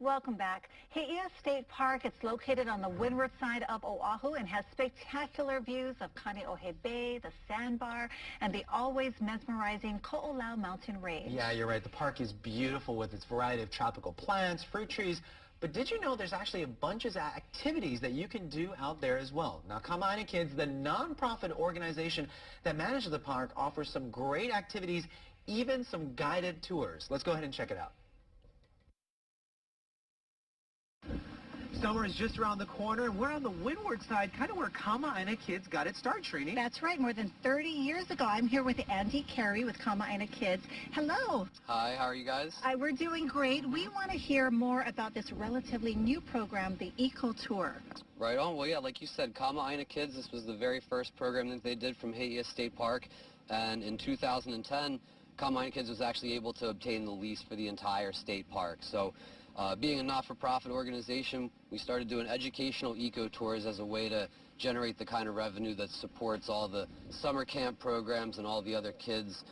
Welcome back. Heeia State Park, it's located on the windward side of Oahu and has spectacular views of Kaneohe Bay, the sandbar, and the always mesmerizing Ko'olau mountain range. Yeah, you're right. The park is beautiful with its variety of tropical plants, fruit trees. But did you know there's actually a bunch of activities that you can do out there as well? Now, Kamaaina Kids, the nonprofit organization that manages the park, offers some great activities, even some guided tours. Let's go ahead and check it out. Summer is just around the corner, and we're on the windward side, kind of where Kamaaina Kids got its start, Trini. That's right. More than 30 years ago, I'm here with Andy Carey with Kamaaina Kids. Hello. Hi, how are you guys? We're doing great. We want to hear more about this relatively new program, the Eco Tour. Right on. Well, yeah, like you said, Kamaaina Kids, this was the very first program that they did from Heeia State Park, and in 2010, Kamaaina Kids was actually able to obtain the lease for the entire state park. So being a not-for-profit organization, we started doing educational eco tours as a way to generate the kind of revenue that supports all the summer camp programs and all the other kids,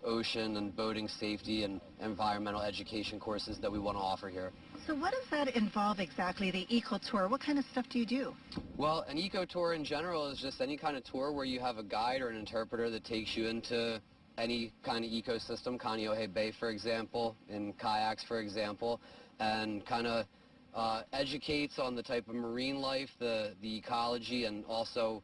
ocean and boating safety and environmental education courses that we want to offer here. So what does that involve exactly, the eco tour? What kind of stuff do you do? Well, an eco tour in general is just any kind of tour where you have a guide or an interpreter that takes you into any kind of ecosystem, Kaneohe Bay, for example, in kayaks, for example, and kind of educates on the type of marine life, the ecology, and also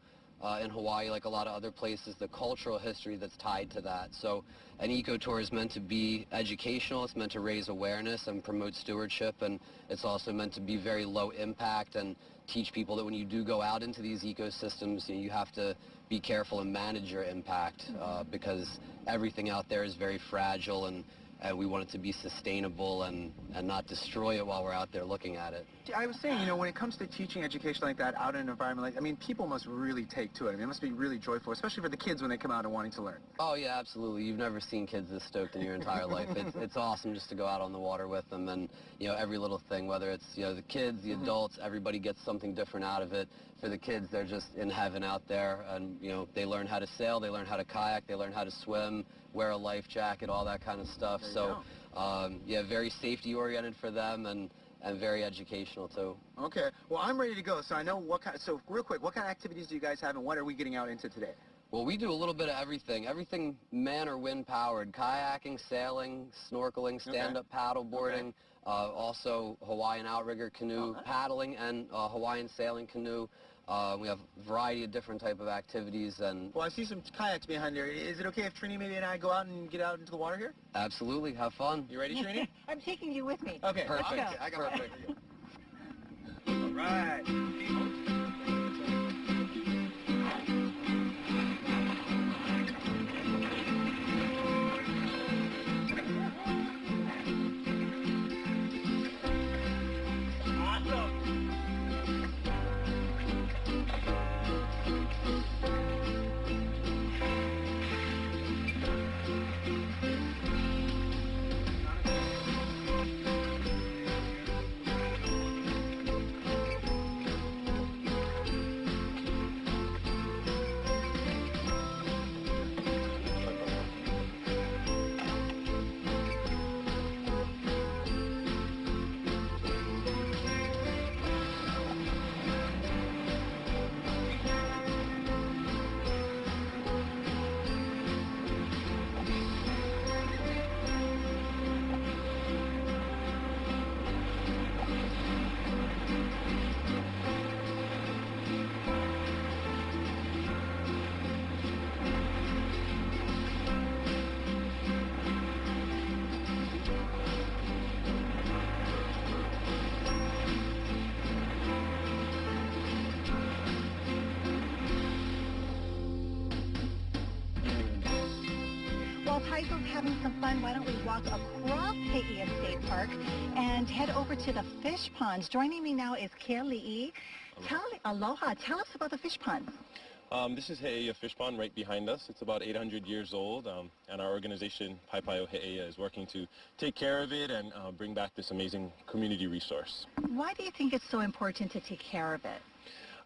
in Hawaii, like a lot of other places, the cultural history that's tied to that. So an eco tour is meant to be educational, it's meant to raise awareness and promote stewardship, and it's also meant to be very low impact and teach people that when you do go out into these ecosystems, you have to be careful and manage your impact because everything out there is very fragile, and we want it to be sustainable and not destroy it while we're out there looking at it. I was saying, when it comes to teaching education like that out in an environment like, people must really take to it. It must be really joyful, especially for the kids when they come out and wanting to learn. Oh, yeah, absolutely. You've never seen kids this stoked in your entire life. It's awesome just to go out on the water with them, and, every little thing, whether it's, the kids, the adults, everybody gets something different out of it. For the kids, they're just in heaven out there, and, they learn how to sail, they learn how to kayak, they learn how to swim, wear a life jacket, all that kind of stuff. So, yeah, very safety-oriented for them, and very educational too. Okay, well, I'm ready to go, so I know so real quick, what kind of activities do you guys have, and what are we getting out into today? Well, we do a little bit of everything man or wind powered, kayaking, sailing, snorkeling, stand-up paddle boarding, also Hawaiian outrigger canoe paddling, and Hawaiian sailing canoe. We have a variety of different type of activities. And well, I see some kayaks behind there. Is it okay if Trini, maybe, and I go out and get out into the water here? Absolutely. Have fun. You ready, Trini? I'm taking you with me. Okay. Perfect. I got perfect. All right. While Taizo's having some fun, why don't we walk across Heeia State Park and head over to the fish ponds. Joining me now is Keali'i. Aloha. Tell us about the fish ponds. This is Heeia Fish Pond right behind us. It's about 800 years old, and our organization, Paipai'o Heeia, is working to take care of it and bring back this amazing community resource. Why do you think it's so important to take care of it?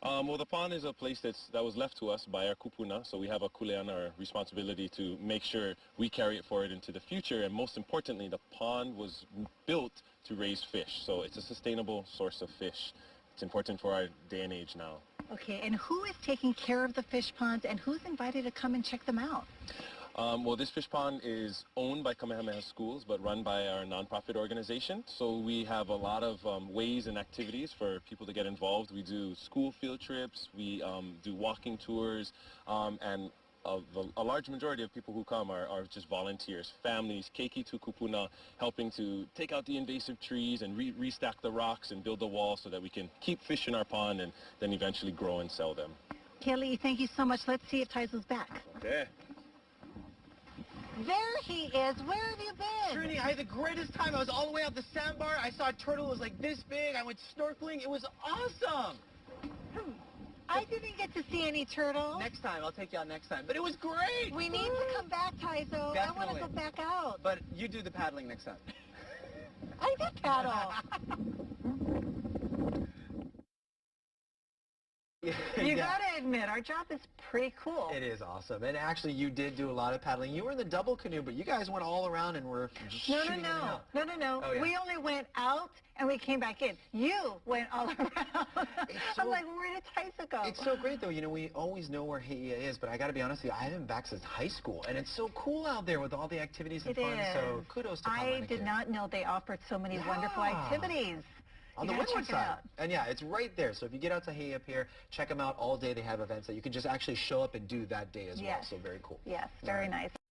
Well, the pond is a place that was left to us by our kupuna, so we have a kuleana, our responsibility to make sure we carry it forward into the future, and most importantly, the pond was built to raise fish. So it's a sustainable source of fish. It's important for our day and age now. Okay, and who is taking care of the fish ponds, and who's invited to come and check them out? Well, this fish pond is owned by Kamehameha Schools, but run by our nonprofit organization. So we have a lot of ways and activities for people to get involved. We do school field trips, we do walking tours, and a large majority of people who come are just volunteers, families, keiki tu kupuna, helping to take out the invasive trees and restack the rocks and build the wall so that we can keep fish in our pond and then eventually grow and sell them. Kelly, thank you so much. Let's see if Taizo's back. Okay. There he is. Where have you been? Trini, I had the greatest time. I was all the way out the sandbar. I saw a turtle. It was like this big. I went snorkeling. It was awesome. I didn't get to see any turtles. Next time. I'll take you out next time. But it was great. We need to come back, Taizo. I want to go back out. But you do the paddling next time. I did paddle. You gotta admit, our job is pretty cool. It is awesome. And actually, you did do a lot of paddling. You were in the double canoe, but you guys went all around and were just No. shooting in and out. No. Oh, yeah. We only went out and we came back in. You went all around. I'm like, where did Taizo go? It's so great, though. You know, we always know where Heeia is, but I got to be honest with you, I haven't been back since high school. And it's so cool out there with all the activities and fun. So kudos to Kamaaina I did kids. not know they offered so many wonderful activities. On the windward side. And yeah, it's right there. So if you get out to Heeia up here, check them out all day. They have events that you can just actually show up and do that day as well. So very cool. Yes, very nice.